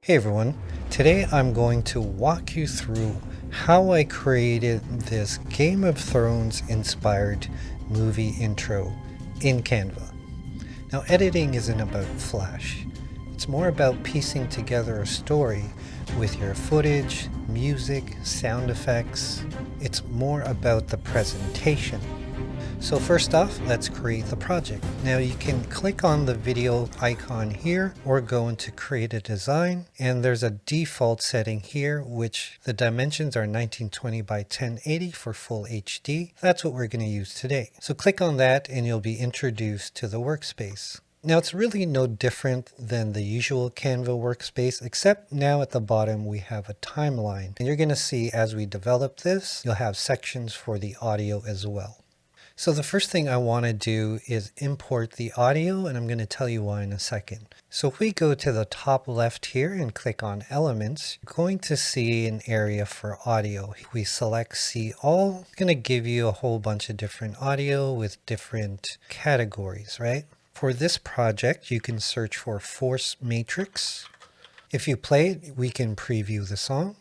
Hey everyone, today I'm going to walk you through how I created this Game of Thrones inspired movie intro in Canva. Now editing isn't about flash, it's more about piecing together a story with your footage, music, sound effects. It's more about the presentation. So first off, let's create the project. Now you can click on the video icon here or go into create a design, and there's a default setting here which the dimensions are 1920 by 1080 for full HD. That's what we're going to use today. So click on that and you'll be introduced to the workspace. Now it's really no different than the usual Canva workspace, except now at the bottom we have a timeline. And you're going to see as we develop this, you'll have sections for the audio as well. So the first thing I want to do is import the audio, and I'm going to tell you why in a second. So if we go to the top left here and click on elements, you're going to see an area for audio. If we select see all, it's going to give you a whole bunch of different audio with different categories, right? For this project, you can search for Force Matrix. If you play it, we can preview the song.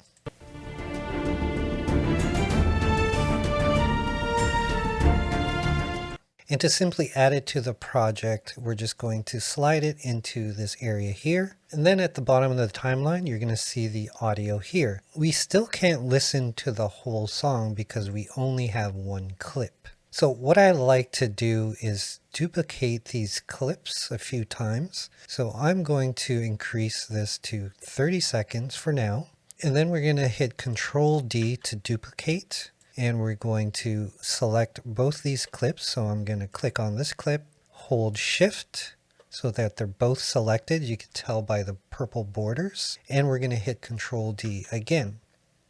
And to simply add it to the project, we're just going to slide it into this area here. And then at the bottom of the timeline, you're going to see the audio here. We still can't listen to the whole song because we only have one clip. So what I like to do is duplicate these clips a few times. So I'm going to increase this to 30 seconds for now. And then we're going to hit Control D to duplicate. And we're going to select both these clips. So I'm going to click on this clip, hold Shift so that they're both selected. You can tell by the purple borders. And we're going to hit Control D again.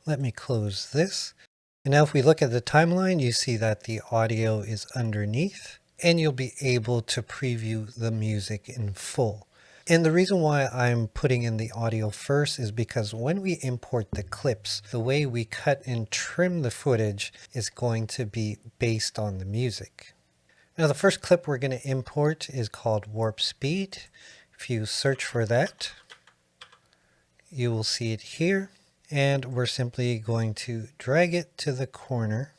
Let me close this. And now if we look at the timeline, you see that the audio is underneath and you'll be able to preview the music in full. And the reason why I'm putting in the audio first is because when we import the clips, the way we cut and trim the footage is going to be based on the music. Now the first clip we're going to import is called Warp Speed. If you search for that, you will see it here. And we're simply going to drag it to the corner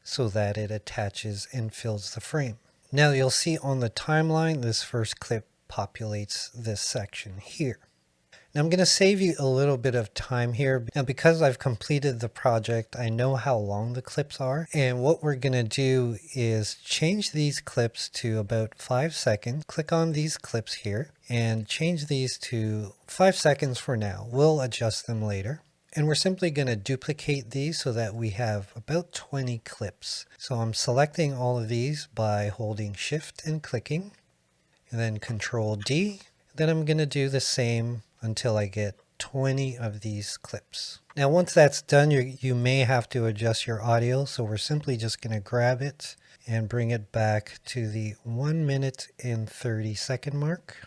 so that it attaches and fills the frame. Now you'll see on the timeline, this first clip populates this section here. Now I'm going to save you a little bit of time here. Now because I've completed the project, I know how long the clips are. And what we're going to do is change these clips to about 5 seconds. Click on these clips here and change these to 5 seconds for now. We'll adjust them later. And we're simply going to duplicate these so that we have about 20 clips. So I'm selecting all of these by holding Shift and clicking. And then Control D. Then I'm going to do the same until I get 20 of these clips. Now once that's done, you may have to adjust your audio, so we're simply just going to grab it and bring it back to the 1 minute and 30 second mark.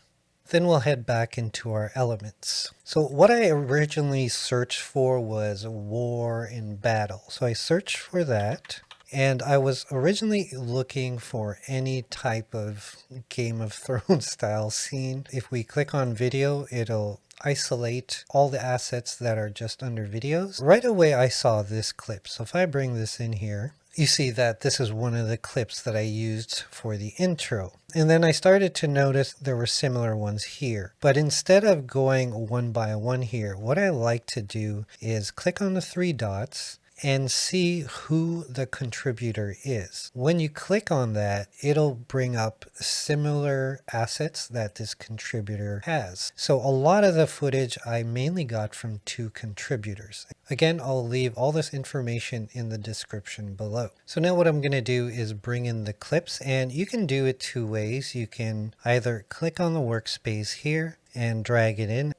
Then we'll head back into our elements. So what I originally searched for was war and battle. So I searched for that. And I was originally looking for any type of Game of Thrones style scene. If we click on video, it'll isolate all the assets that are just under videos. Right away, I saw this clip. So if I bring this in here, you see that this is one of the clips that I used for the intro. And then I started to notice there were similar ones here. But instead of going one by one here, what I like to do is click on the 3 dots and see who the contributor is. When you click on that, it'll bring up similar assets that this contributor has. So a lot of the footage I mainly got from 2 contributors. Again, I'll leave all this information in the description below. So now what I'm going to do is bring in the clips, and you can do it 2 ways. You can either click on the workspace here and drag it in,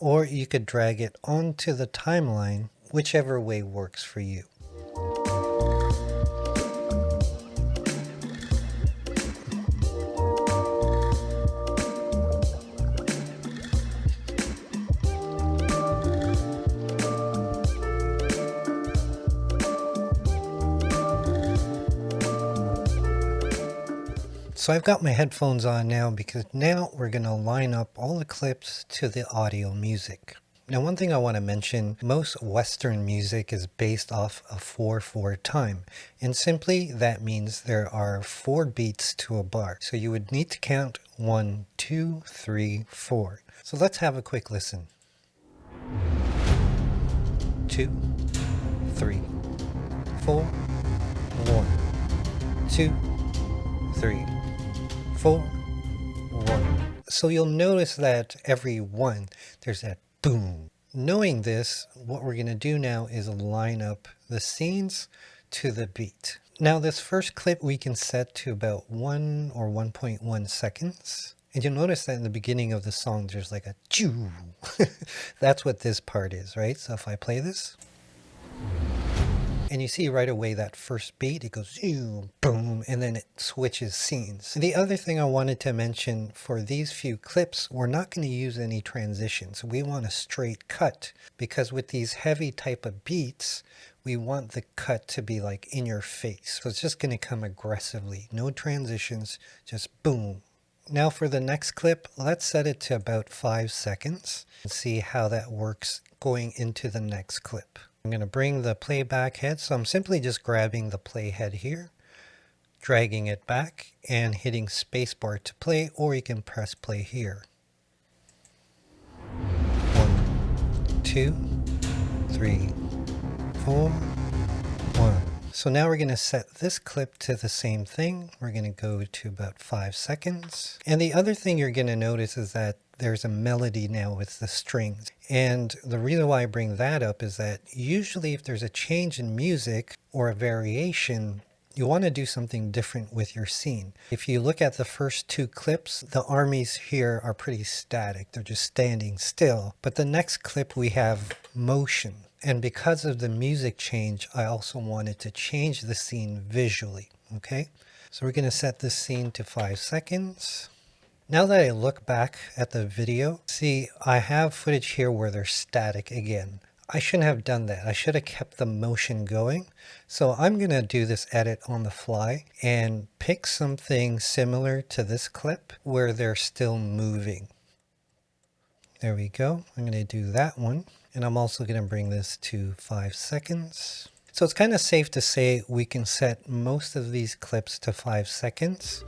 or you could drag it onto the timeline, whichever way works for you. So I've got my headphones on now because now we're going to line up all the clips to the audio music. Now, one thing I want to mention, most Western music is based off a 4/4 time. And simply that means there are 4 beats to a bar. So you would need to count 1, 2, 3, 4. So let's have a quick listen. 2, 3, 4, 1, 2, 3, 4, 1. So you'll notice that every one, there's that boom. Knowing this, what we're going to do now is line up the scenes to the beat. Now this first clip we can set to about 1 or 1.1 seconds. And you'll notice that in the beginning of the song, there's like a choo. That's what this part is, right? So if I play this, and you see right away that first beat, it goes boom, and then it switches scenes. The other thing I wanted to mention for these few clips, we're not going to use any transitions. We want a straight cut because with these heavy type of beats, we want the cut to be like in your face. So it's just going to come aggressively. No transitions, just boom. Now for the next clip, let's set it to about 5 seconds and see how that works going into the next clip. I'm going to bring the playback head, so I'm simply just grabbing the play head here, dragging it back, and hitting spacebar to play, or you can press play here. 1, 2, 3, 4, 1. So now we're going to set this clip to the same thing. We're going to go to about 5 seconds. And the other thing you're going to notice is that there's a melody now with the strings. And the reason why I bring that up is that usually if there's a change in music or a variation, you want to do something different with your scene. If you look at the first 2 clips, the armies here are pretty static. They're just standing still. But the next clip we have motion. And because of the music change, I also wanted to change the scene visually. Okay, so we're going to set this scene to 5 seconds. Now that I look back at the video, see, I have footage here where they're static again. I shouldn't have done that. I should have kept the motion going. So I'm going to do this edit on the fly and pick something similar to this clip where they're still moving. There we go. I'm going to do that one. And I'm also going to bring this to 5 seconds. So it's kind of safe to say we can set most of these clips to 5 seconds.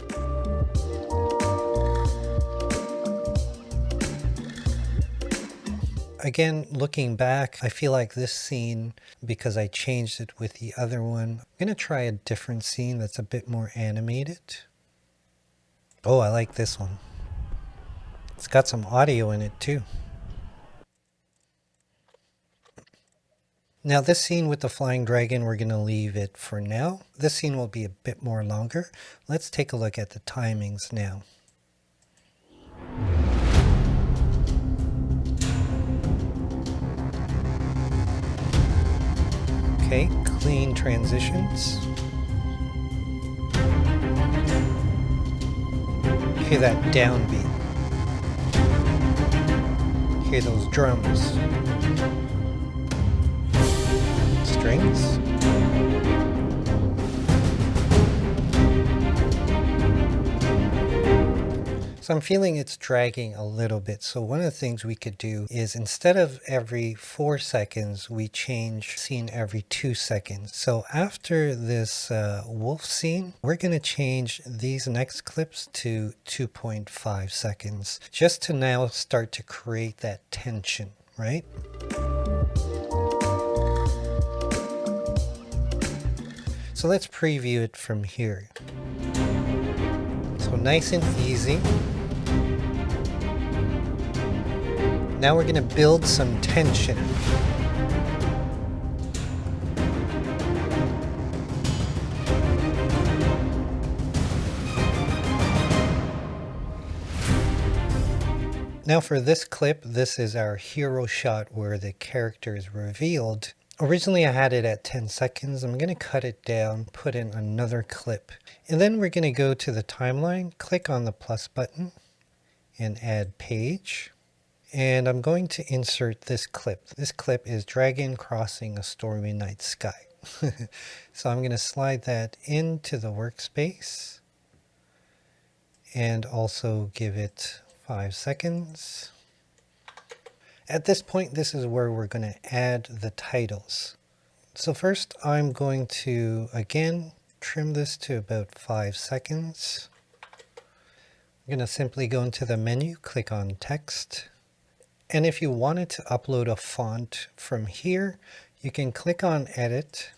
Again, looking back, I feel like this scene, because I changed it with the other one, I'm going to try a different scene that's a bit more animated. Oh, I like this one. It's got some audio in it too. Now this scene with the flying dragon, we're going to leave it for now. This scene will be a bit more longer. Let's take a look at the timings now. Okay, clean transitions. Hear that downbeat. Hear those drums. Strings. So I'm feeling it's dragging a little bit. So one of the things we could do is instead of every 4 seconds, we change scene every 2 seconds. So after this wolf scene, we're going to change these next clips to 2.5 seconds, just to now start to create that tension, right? So let's preview it from here. So nice and easy. Now we're going to build some tension. Now for this clip, this is our hero shot where the character is revealed. Originally I had it at 10 seconds. I'm going to cut it down, put in another clip. And then we're going to go to the timeline, click on the plus button and add page. And I'm going to insert this clip. This clip is Dragon Crossing a Stormy Night Sky. So I'm going to slide that into the workspace. and also give it 5 seconds. At this point, this is where we're going to add the titles. So first I'm going to, again, trim this to about 5 seconds. I'm going to simply go into the menu, click on text. And if you wanted to upload a font from here, you can click on edit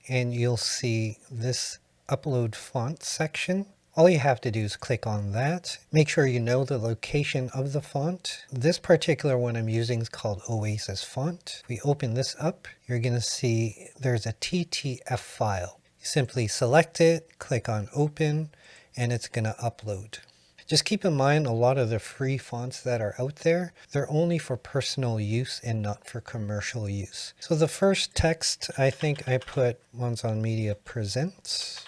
and you'll see this upload font section. All you have to do is click on that. Make sure you know the location of the font. This particular one I'm using is called Oasis font. If we open this up, you're going to see there's a TTF file. You simply select it, click on open, and it's going to upload. Just keep in mind a lot of the free fonts that are out there, they're only for personal use and not for commercial use. So the first text, I think I put RockfordMedia Presents.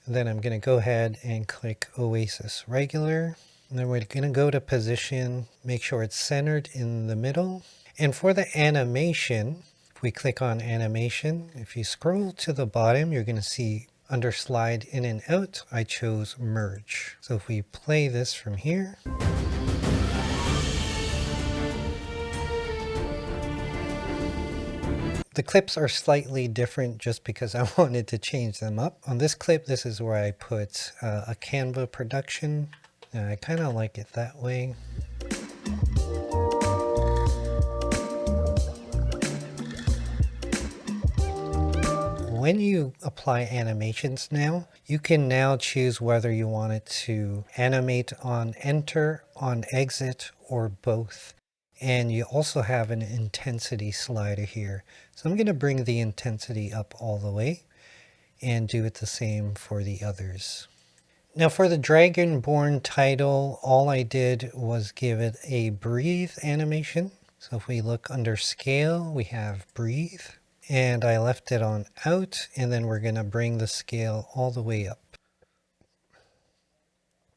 Then I'm going to go ahead and click Oasis Regular. And then we're going to go to position, make sure it's centered in the middle. And for the animation, if we click on animation, if you scroll to the bottom, you're going to see under slide in and out, I chose merge. So if we play this from here, the clips are slightly different just because I wanted to change them up. On this clip, this is where I put a Canva production. I kind of like it that way. When you apply animations now, you can now choose whether you want it to animate on enter, on exit, or both. And you also have an intensity slider here. So I'm going to bring the intensity up all the way and do it the same for the others. Now for the Dragonborn title, all I did was give it a breathe animation. So if we look under scale, we have breathe. And I left it on out, and then we're going to bring the scale all the way up.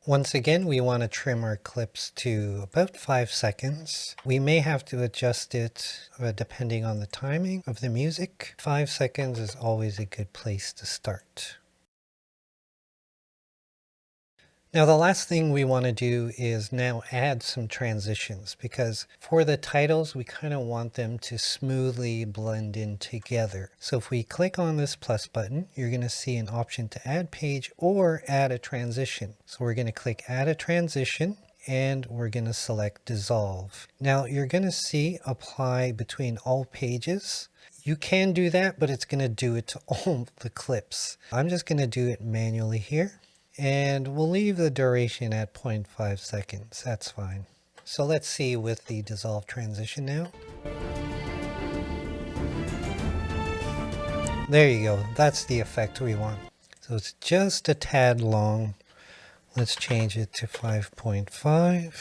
Once again, we want to trim our clips to about 5 seconds. We may have to adjust it depending on the timing of the music. 5 seconds is always a good place to start. Now the last thing we want to do is now add some transitions, because for the titles we kind of want them to smoothly blend in together. So if we click on this plus button, you're going to see an option to add page or add a transition. So we're going to click add a transition and we're going to select dissolve. Now you're going to see apply between all pages. You can do that, but it's going to do it to all the clips. I'm just going to do it manually here. And we'll leave the duration at 0.5 seconds. That's fine. So let's see with the dissolve transition now. There you go. That's the effect we want. So it's just a tad long. Let's change it to 5.5.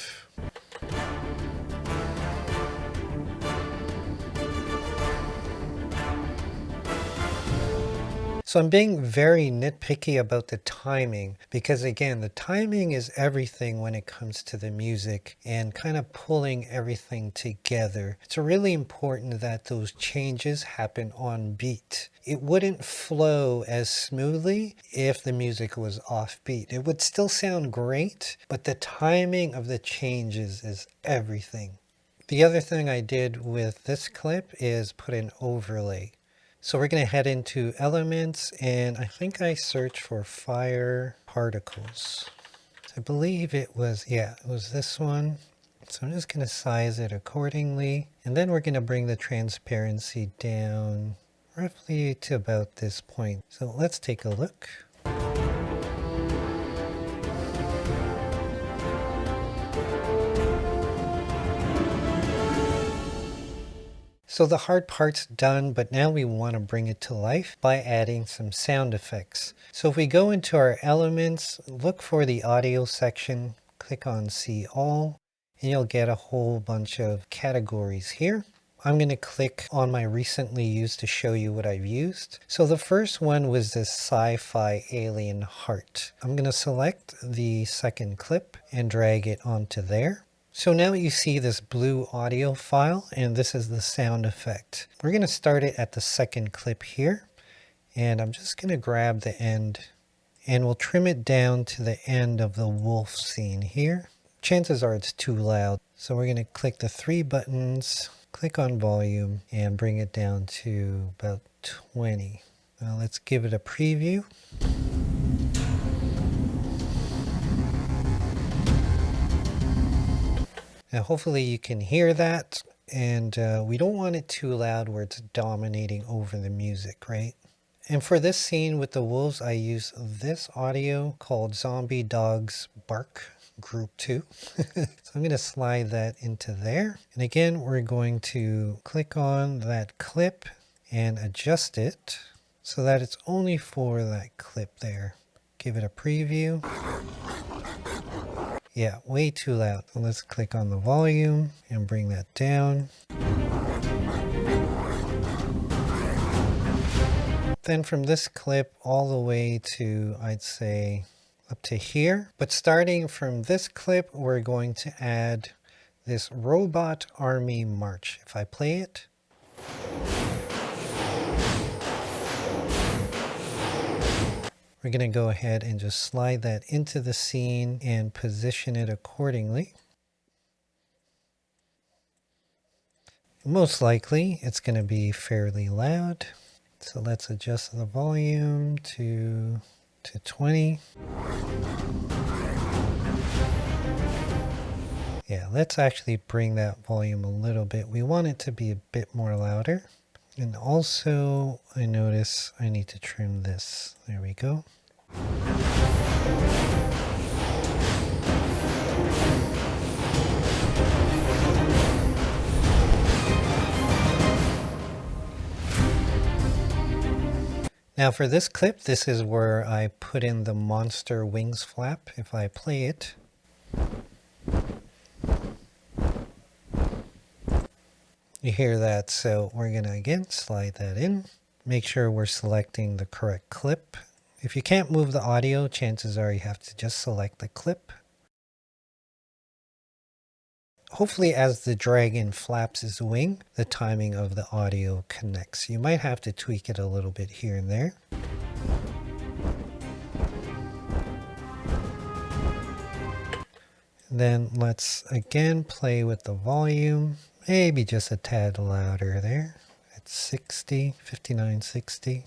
So I'm being very nitpicky about the timing because, again, the timing is everything when it comes to the music and kind of pulling everything together. It's really important that those changes happen on beat. It wouldn't flow as smoothly if the music was off beat. It would still sound great, but the timing of the changes is everything. The other thing I did with this clip is put an overlay. So we're going to head into elements, and I think I searched for fire particles. I believe it was, yeah, it was this one. So I'm just going to size it accordingly. And then we're going to bring the transparency down roughly to about this point. So let's take a look. So the hard part's done, but now we want to bring it to life by adding some sound effects. So if we go into our elements, look for the audio section, click on see all, and you'll get a whole bunch of categories here. I'm going to click on my recently used to show you what I've used. So the first one was this sci-fi alien heart. I'm going to select the second clip and drag it onto there. So now you see this blue audio file, and this is the sound effect. We're going to start it at the second clip here, and I'm just going to grab the end And we'll trim it down to the end of the wolf scene here. Chances are it's too loud. So we're going to click the three buttons, click on volume, and bring it down to about 20. Now let's give it a preview. Now hopefully you can hear that, and we don't want it too loud where it's dominating over the music, right? And for this scene with the wolves, I use this audio called Zombie Dogs Bark Group 2. So I'm going to slide that into there. And again, we're going to click on that clip and adjust it so that it's only for that clip there. Give it a preview. Yeah, way too loud. So let's click on the volume and bring that down. Then from this clip all the way to, I'd say, up to here. But starting from this clip, we're going to add this Robot Army March. If I play it. We're going to go ahead and just slide that into the scene and position it accordingly. Most likely it's going to be fairly loud. So let's adjust the volume to 20. Yeah, let's actually bring that volume a little bit. We want it to be a bit more louder. And also, I notice I need to trim this. There we go. Now for this clip, this is where I put in the monster wings flap. If I play it. You hear that, so we're going to again slide that in. Make sure we're selecting the correct clip. If you can't move the audio, chances are you have to just select the clip. Hopefully as the dragon flaps his wing, the timing of the audio connects. You might have to tweak it a little bit here and there. Then let's again play with the volume. Maybe just a tad louder there. It's 60, 59, 60.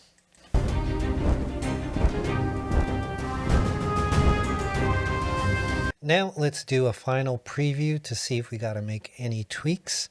Now let's do a final preview to see if we got to make any tweaks.